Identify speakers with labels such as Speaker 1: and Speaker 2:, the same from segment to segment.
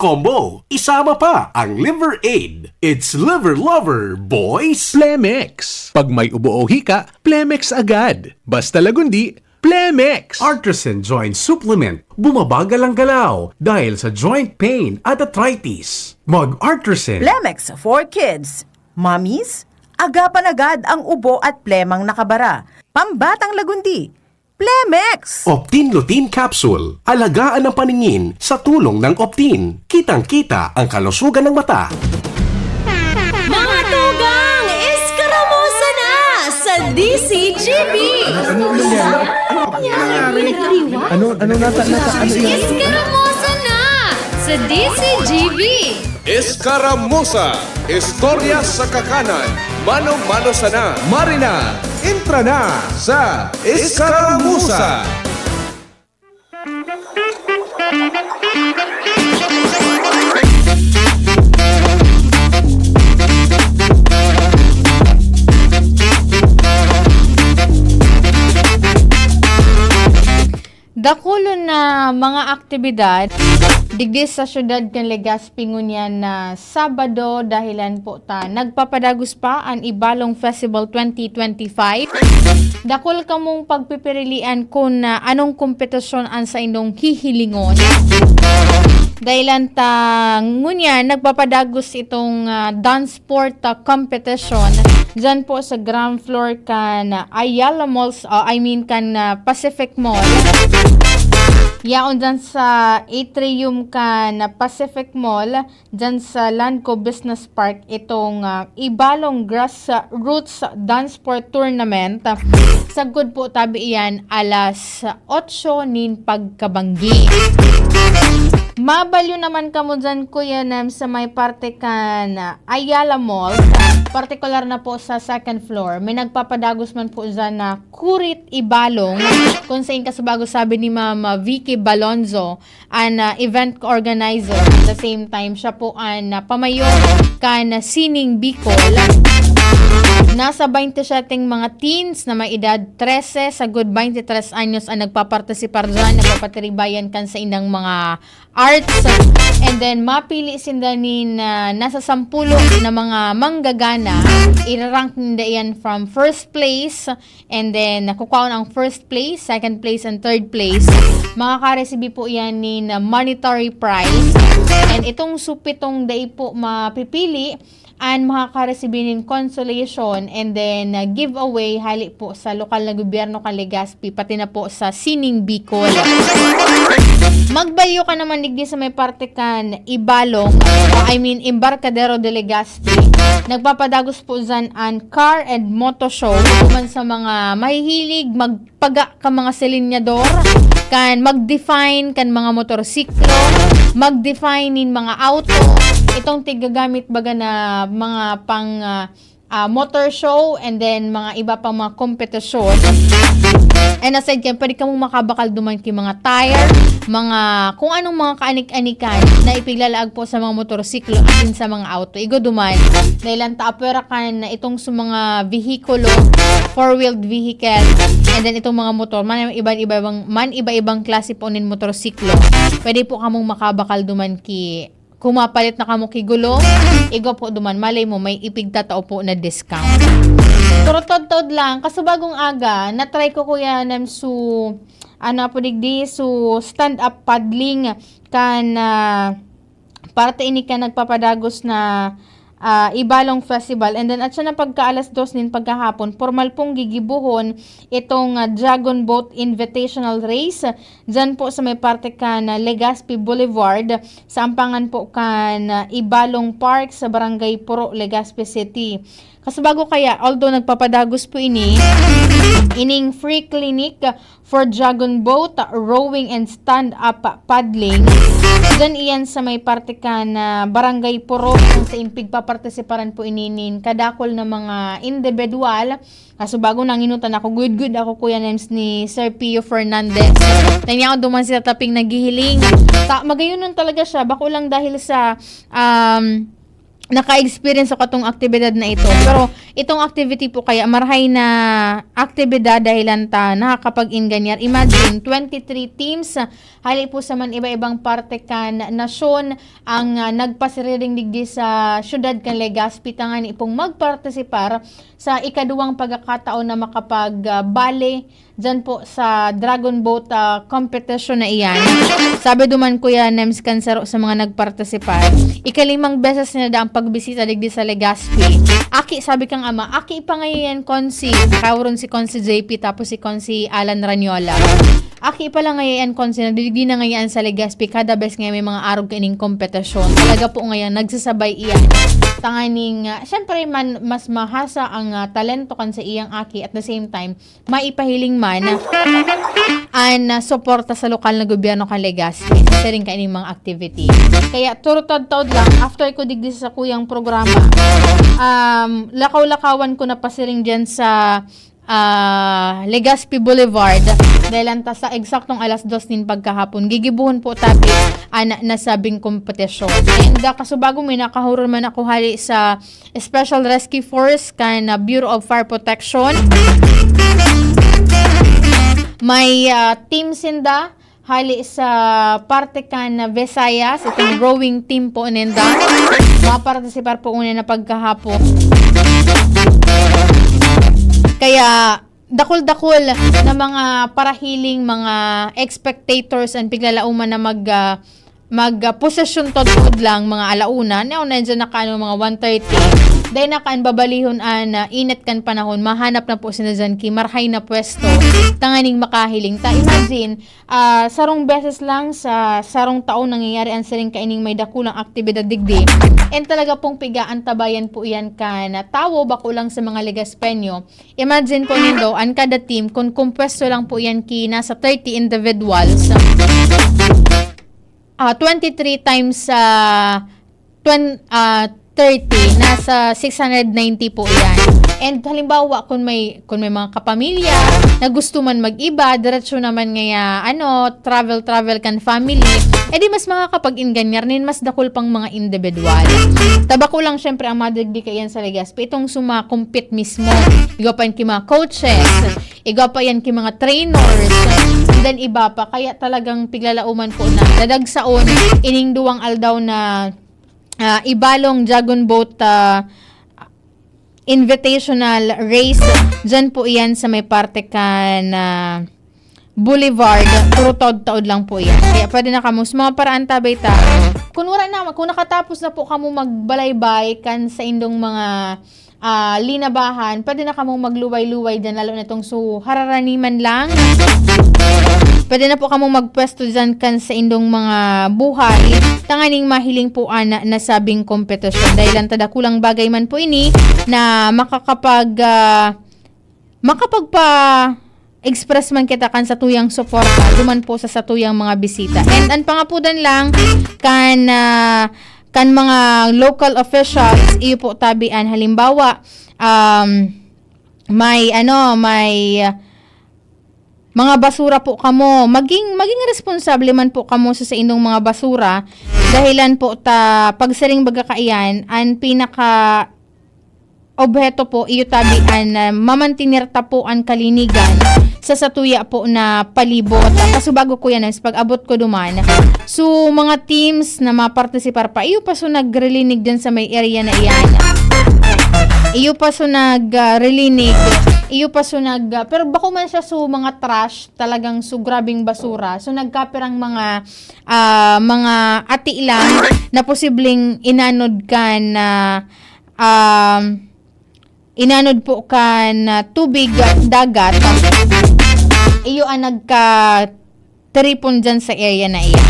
Speaker 1: combo. Isama pa ang Liver Aid. It's Liver Lover, boys!
Speaker 2: Plemex. Pag may ubo o hika, Plemex agad. Basta lagundi, Plemex.
Speaker 1: Artisan Joint Supplement. Bumabagal ang galaw dahil sa joint pain at arthritis. Mag-Artisan.
Speaker 3: Plemex for kids. Mommies, agapan agad ang ubo at plemang nakabara. Pambatang lagundi. Plemex!
Speaker 1: Optin Lutein Capsule. Alagaan ang paningin sa tulong ng Optin. Kitang-kita ang kalusugan ng mata.
Speaker 4: Mga tugang, iskaramusa na sa DCGB!
Speaker 2: Ano
Speaker 4: Iskaramusa na sa DCGB!
Speaker 5: Escaramuza, istorya sa kakanan, mano-mano sana.
Speaker 2: Marina, entra na sa Escaramuza.
Speaker 6: Dakulo na mga aktibidad digdi sa syudad kan Legazpi ngunyan na Sabado dahilan po ta nagpapadagos pa ang Ibalong Festival 2025. Dakol kamong pagpipirilian kung anong kompetisyon ang sa inyong hihilingon. Dahilan ta ngunyan nagpapadagos itong dance sport competition dyan po sa ground floor kan Ayala Malls, kan Pacific Mall. Yaon dyan sa atrium kan Pacific Mall, dyan sa Landco Business Park, itong Ibalong Grassroots Dance Sport Tournament. Sagod po tabi iyan alas 8 nin pagkabanggi. Mabalyo naman kamo dyan, Kuya Nem, sa may parte kan Ayala Mall, partikular na po sa second floor. May nagpapadagos man po dyan na Kurit Ibalong, kung saan kasabago sabi ni Mama Vicky Balonzo, an event organizer. At the same time, siya po an pamayo kan Sining Bicol. Nasa 27 mga teens na may edad 13 sa good 23 anyos ang nagpapartisipar dyan, nagpapatiribayan kan sa inang mga arts. And then, mapili sindanin na nasa 10 na mga manggagana. I-rank nila yan from first place. And then, nakukuha ang first place, second place, and third place. Makaka-receive po yan ni monetary prize. And itong supitong day po mapipili and makaka-receive consolation and then giveaway hali po sa lokal na gobyerno kan Legazpi pati na po sa Sining Bicol. Magbalyo ka naman digdi sa may parte kan Ibalong, Embarcadero de Legazpi. Nagpapadagos po dyan ang car and moto show kuman sa mga mahihilig magpaga ka mga selinyador, kan mag-define kan mga motorsiklo, mag-define in mga auto. Itong tigagamit baga na mga pang motor show and then mga iba pang mga kompetisyon. And aside yan, pwede ka mong makabakal duman kay mga tire, mga kung anong mga kaanik-anikan na ipiglalaag po sa mga motorsiklo at sa mga auto. Igo duman, dahil ang taapera kan na itong sa mga vehikulo, four-wheeled vehicle, and then itong mga motor, man iba-ibang klase po nin motorsiklo. Pwede po ka mong makabakal duman ki kung mapalit na kamo kigulo, igo po duman, malay mo, may ipigtatao po na discount. Pero tod-tod lang, kasabagong aga, natry ko Kuya Nem su, stand-up paddling, kan, parte ini ka nagpapadagos na, Ibalong Festival. And then at siya na pagka-alas 2 nin pagkahapon, formal pong gigibuhon itong Dragon Boat Invitational Race. Dyan po sa may parte kan Legazpi Boulevard, sa ampangan po kan Ibalong Park sa Barangay Puro, Legazpi City. Kasabago kaya, although nagpapadagos po ining free clinic for dragon boat, rowing and stand-up paddling. Dyan iyan sa may parte ka na Barangay Puro, kung sa impig papartisiparan po ininin kadakol na mga individual. Kasabago nang inutan ako, good ako Kuya Nems ni Sir Pio Fernandez. Tanya ako duman sila taping naghihiling. Magayunan talaga siya, bako lang dahil sa naka-experience ako katong aktibidad na ito. Pero itong activity po kaya marahay na aktibidad dahilan ta nakakapag-inganyar. Imagine 23 teams hali po sa man iba-ibang parte kan nasyon ang nagpasiriring digdi sa syudad kan Legazpi tangan ipong magpartisipar sa ikaduwang pagkakataon na makapag-bale dyan po sa Dragon Boat competition na iyan. Sabi duman Kuya Nems Cancero sa mga nagpartisipar, ikalimang beses na ang pagbisita digdi sa Legazpi. Aki, sabi kang ama, aki pa ngayon konsi, kauron si Konsi JP tapos si Konsi Alan Ranyola. Aki pa lang ngayon konsi, nagdigdi na ngayon sa Legazpi, kada bes ngayon may mga arog kining kompetisyon. Talaga po ngayon, nagsasabay iyan. Tanganing, syempre man, mas mahasa ang talento kan sa iyang aki at the same time, maipahiling man an suporta sa lokal na gobyerno kan Legazpi sa rin kaining mga activity. Kaya turutod-tod lang, after ko digdi sa kuyang programa, lakaw-lakawan ko na pasiring dyan sa Legazpi Boulevard dahil anta sa eksaktong alas 2 nin pagkahapon gigibuhon po tapi nasabing kompetisyon. And kasubago may nakahurol man ako hali sa Special Rescue Force kan Bureau of Fire Protection. May team sinda hali sa parte kan Visayas, itong rowing team po nenda. Mapartisipar po una na pagkahapon. Kaya dakol-dakol na mga parahiling mga spectators and piglalauman na mag-posesyon tod lang mga alauna. Now, nandiyan na kaano mga 1:30. Dahil nakaan babalihon init kan panahon, mahanap na po sina dyan marhay na pwesto, tanganing makahiling. Imagine, sarong beses lang sa sarong taon nangyayari ang siring kaining may dakulang aktibidad digdi. And talaga pong pigaan tabayan po yan kan tawo bako lang sa mga Legazpenyo. Imagine po nindo, ang kada team, kung pwesto lang po yan nasa 30 individuals, 23 times 30, nasa 690 po yan. And halimbawa, kung may mga kapamilya na gusto man mag-iba, diretso naman ngaya, travel kan family, edi mas makakapag-inganyar nin, mas dakol pang mga individual. Tabako lang syempre ang madigdi kayan sa Legazpi, itong sumakumpit mismo. Iga pa yan ki mga coaches, iga pa yan ki mga trainers, and then iba pa. Kaya talagang piglalauman po na dadagsaon, ining duwang aldaw na ibalong Dragon Boat invitational race. Dyan po yan sa may parte kan Boulevard. Puro taod-taod lang po yan. Kaya pwede na kamo sa mga paraan tabay ta. Kung nakatapos na po kamo magbalaybay kan sa indong mga linabahan, pwede na kamo magluway-luway dyan, lalo na itong hararaniman lang. Pwede na po kamo magpwesto dyan kan sa indong mga buhay. Tanganing mahiling po nasabing kompetisyon. Dahil ang tadakulang bagay man po ini na makapagpa-express man kita kan sa tuyang suporta. Duman po sa tuyang mga bisita. And ang pangapudan lang kan mga local officials, iyo po tabian. Halimbawa, may mga basura po kamo, maging responsable man po kamo sa indong mga basura dahilan po pagsaring bagakaian ang pinaka obheto po iyo tabian mamantinir ta po ang kalinigan sa satuya po na palibot. Kasubago ko yan, pag-abot ko duman. So, mga teams na mapartisipar pa, iyo pa so nagrelinig dyan sa may area na iyan. Iyo pa so nagrelinig. Iyo pa so pero bako man siya so mga trash, talagang so grabing basura. So nagkapirang mga ati lang na posibleng inanod kan inanod po kan tubig dagat. Iyo ang nagka-tripon dyan sa area na iyan.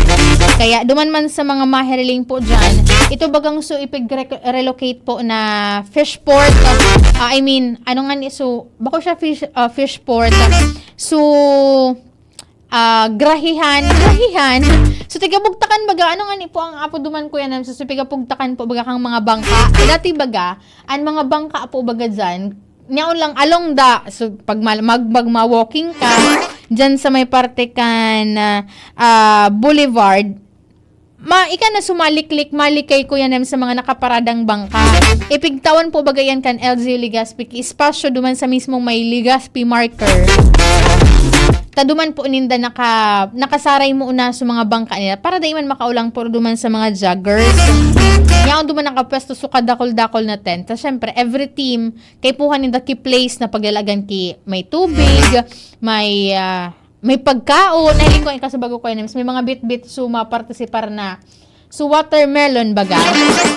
Speaker 6: Kaya duman man sa mga mahiriling po dyan, ito bagang so ipig-relocate po na fish port. Bako siya fish port. So, grahihan. So, tigabugtakan baga, po ang apo duman ko yan, so tigabugtakan po baga kang mga bangka. Dati baga, ang mga bangka po baga dyan, niyaon lang along so pag magma-walking ka, dyan sa may parte kan Boulevard, ika na sumaliklik malikay ko yan sa mga nakaparadang bangka. Ipigtawan po bagayan kan LGU Legazpi espasyo duman sa mismong may Legazpi marker. Taduman po ninda nakasaray mo una sa mga bangka nila para daiman makaulang po duman sa mga joggers. Yaon duman nakapwesto so kadakol-dakol na tent. Tapos syempre, every team, kay puhan ninda ki place na paglalagan ki may tubig, may pagkaon, nahiling ko yung kasabago ko yun, may mga bit-bit suma partisipar na so watermelon baga.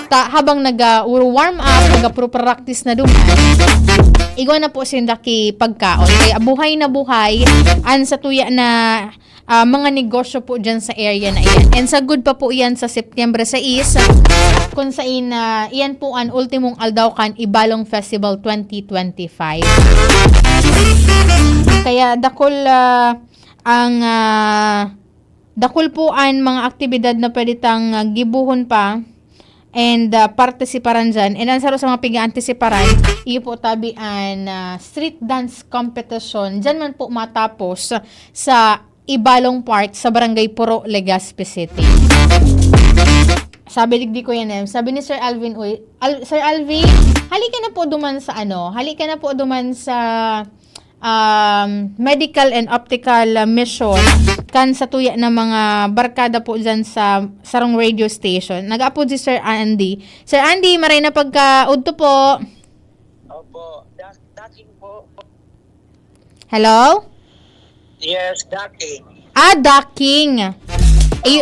Speaker 6: Habang nag-warm up, nag-practice na duman, igwa na po sinda ki pagkaon. Kaya buhay na buhay, sa tuya na mga negosyo po dyan sa area na iyan. And sa good pa po iyan sa September 6, kung saan iyan po ang ultimong Aldaucan Ibalong Festival 2025. Kaya dakol dakol po ang mga aktibidad na pwede tang gibuhon pa and partisiparan dyan. And ang saro sa mga piga-antisiparan, iyo po tabi ang street dance competition. Dyan man po matapos sa Ibalong Park sa Barangay Puro, Legazpi City. Sabi digdi ko yan sabi ni Sir Alvin, Sir Alvin, halika na po duman sa halika na po duman sa medical and optical mission kan sa tuya na mga barkada po dyan sa sarong radio station. Nag-upload si Sir Andy. Sir Andy, maray na pagka-udto po.
Speaker 7: Opo, ducking po.
Speaker 6: Hello?
Speaker 7: Yes, ducking.
Speaker 6: Ducking.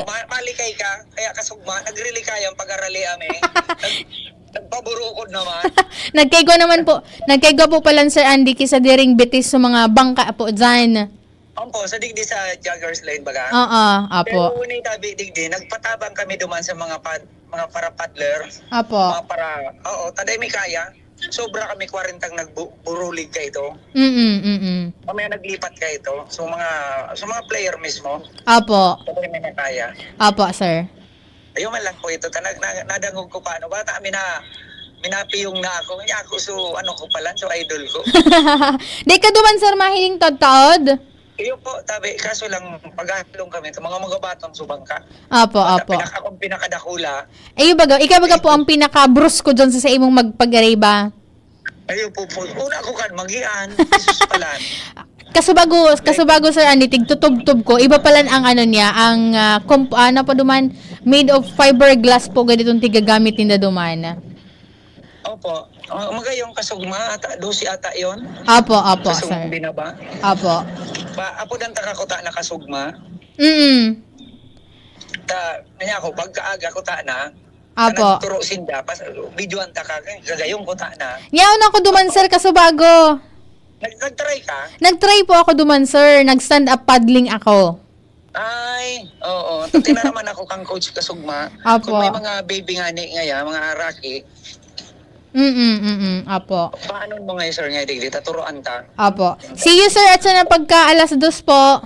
Speaker 7: Malikay ka, kaya kasugma, nagrilikayang pag-arali ame. Nagpaburukod naman.
Speaker 6: Nagkaigo po pala Sir Andy kisa diring bitis sa mga bangka po dyan.
Speaker 7: Opo, sa digdi sa joggers lane baga.
Speaker 6: Apo.
Speaker 7: Pero unay tabi digdi, nagpatabang kami duman sa mga para paddler.
Speaker 6: Apo.
Speaker 7: Mga para, taday may kaya. Sobra kami 40 nagburulig ka ito. Mamaya naglipat ka ito. So mga player mismo.
Speaker 6: Apo.
Speaker 7: Taday may kaya.
Speaker 6: Apo, sir.
Speaker 7: Ayun man lang po ito. Nadangog ko paano. Bata minapi yung na ako. Kanya ako so ko pala. So idol ko.
Speaker 6: Di ka duman sir mahiling tod-tod?
Speaker 7: Iyo po, tabi. Kaso lang paghahalong kami. Ito mga batang subang ka.
Speaker 6: Apo.
Speaker 7: Akong pinakadakula.
Speaker 6: Ikaw baga po ang pinaka-brusko dyan sa imong magpag-aray ba?
Speaker 7: Ayun po. Una ko kan, magian. Jesus pala.
Speaker 6: Kasubago sir Andy, tigtutub-tub ko. Iba pala ang niya, ang duman, made of fiberglass po ganitong tigagamit nila duman.
Speaker 7: Opo. Magayong kasugma, 12 ata yon.
Speaker 6: Apo,
Speaker 7: Kasugma
Speaker 6: sir.
Speaker 7: binaba.
Speaker 6: Apo.
Speaker 7: Apo dan takakota na kasugma. Kanya ako, pagkaaga ko ta na.
Speaker 6: Apo.
Speaker 7: Turo sinda, videoan ta ka, gagayong ko ta na.
Speaker 6: Yaon ako duman sir, kasubago.
Speaker 7: Nag-try ka?
Speaker 6: Nag-try po ako duman sir, nag-stand up paddling ako.
Speaker 7: Ay, oo. Tinaraman ako kang coach kasugma.
Speaker 6: Apo.
Speaker 7: Kung may mga baby nga ni ngaya, mga Rocky,
Speaker 6: Apo.
Speaker 7: paano mo ngayon sir ngayon, digdi, taturoan ta?
Speaker 6: Apo. See you sir at sana pagka 2:00 po.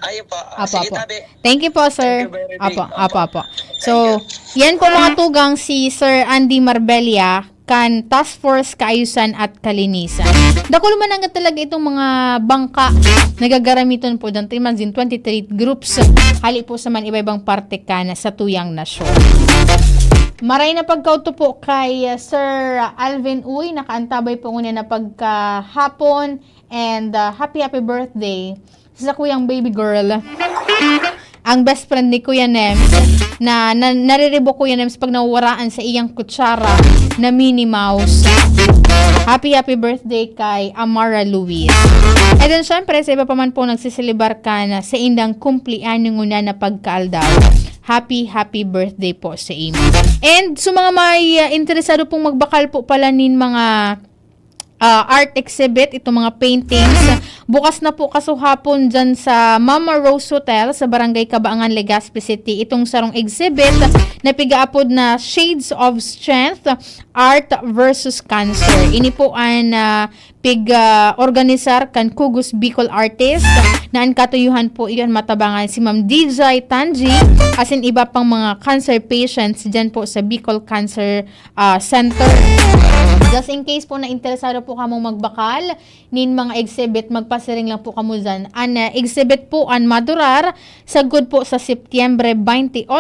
Speaker 7: Ayo po.
Speaker 6: Apo,
Speaker 7: Sige,
Speaker 6: apo.
Speaker 7: tabi.
Speaker 6: Thank you po, sir.
Speaker 7: Thank you very big.
Speaker 6: Apo. So, yan po mga tugang si Sir Andy Marbella kan Task Force Kaayusan at Kalinisan. Dako man nga talaga itong mga bangka nagagaramiton po dyan 23 groups. Hali po sa man iba-ibang parte ka na sa tuyang nasyon. Maray na pagkauto po kay Sir Alvin Uy. Nakaantabay po ngunit na pagkahapon. And happy birthday sa kuyang baby girl. Ang best friend ni Kuya Nems na nariribo Kuya Nems pag nawawaraan sa iyang kutsara na Minnie Mouse. Happy birthday kay Amara Luis. And then syempre sa iba pa man po nagsisilibar ka na sa indang kumplianyo nguna na pagkaaldaw. Happy birthday po sa imo. And so mga may interesado pong magbakal po pala nin mga art exhibit, itong mga paintings. Bukas na po kasuhapon dyan sa Mama Rose Hotel sa Barangay Cabaangan, Legazpi City. Itong sarong exhibit na pigaapod na Shades of Strength, Art versus Cancer. Ini po ang organisar kan Kugus Bicol Artist na ang katuyuhan po iyon matabangan si Ma'am DJ Tanji as in iba pang mga cancer patients dyan po sa Bicol Cancer Center. Just in case po na interesado po kamong magbakal nin mga exhibit, magpasiring lang po kamo dyan. An exhibit po an madurar sagud po sa Setyembre 28,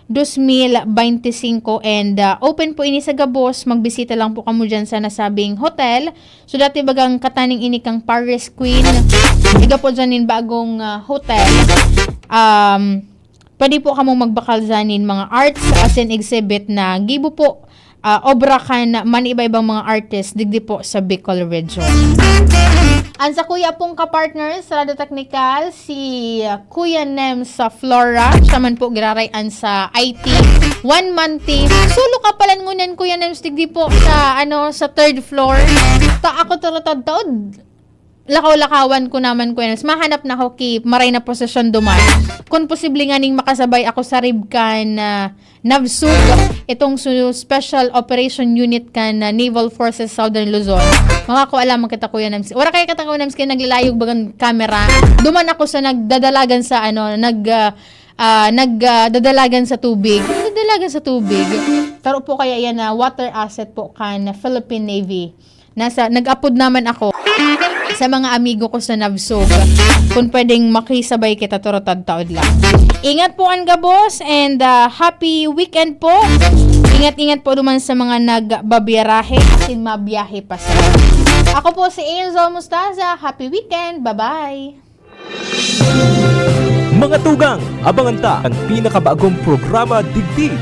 Speaker 6: 2025 and open po ini sa gabos. Magbisita lang po kamo dyan sa nasabing hotel. So dati bagang kataning ini kang Paris Queen. Iga po dyan in bagong hotel. Pwede po kamong magbakal dyan in mga arts as in exhibit na gibo po obra kan man iba-ibang mga artist digdi po sa Bicol region. Ang sa kuya pong kapartner sa Radio Technical, si Kuya Nem sa Flora. Siya man po girarayan sa IT. 1 month team. Sulo ka pala ngunan Kuya Nem digdi po sa sa 3rd floor. Ta ako taod lakaw-lakawan ko naman ko yan. Mahanap na ako maray na posisyon duman. Kung posible nga ning makasabay ako sa Ribcan Navsug, itong Special Operation Unit kan Naval Forces Southern Luzon. Mga ko alam kita Kuya Nems. Wala kay katang Kuya Nems kay naglalayog bagang camera. Duman ako sa nagdadalagan sa nagdadalagan sa tubig. Nagdadalagan sa tubig. Taro po kaya yan na water asset po kan Philippine Navy. Nag-upload naman ako sa mga amigo ko sa Navsog. Kung pwedeng makisabay kita taod lang. Ingat po ang gabos and happy weekend po. Ingat-ingat po naman sa mga nagbabiyarahe at mabiyahe pa sa. Ako po si Enzo Mustaza. Happy weekend. Bye-bye.
Speaker 8: Mga tugang, abangan ta ang pinakabagong programa digdi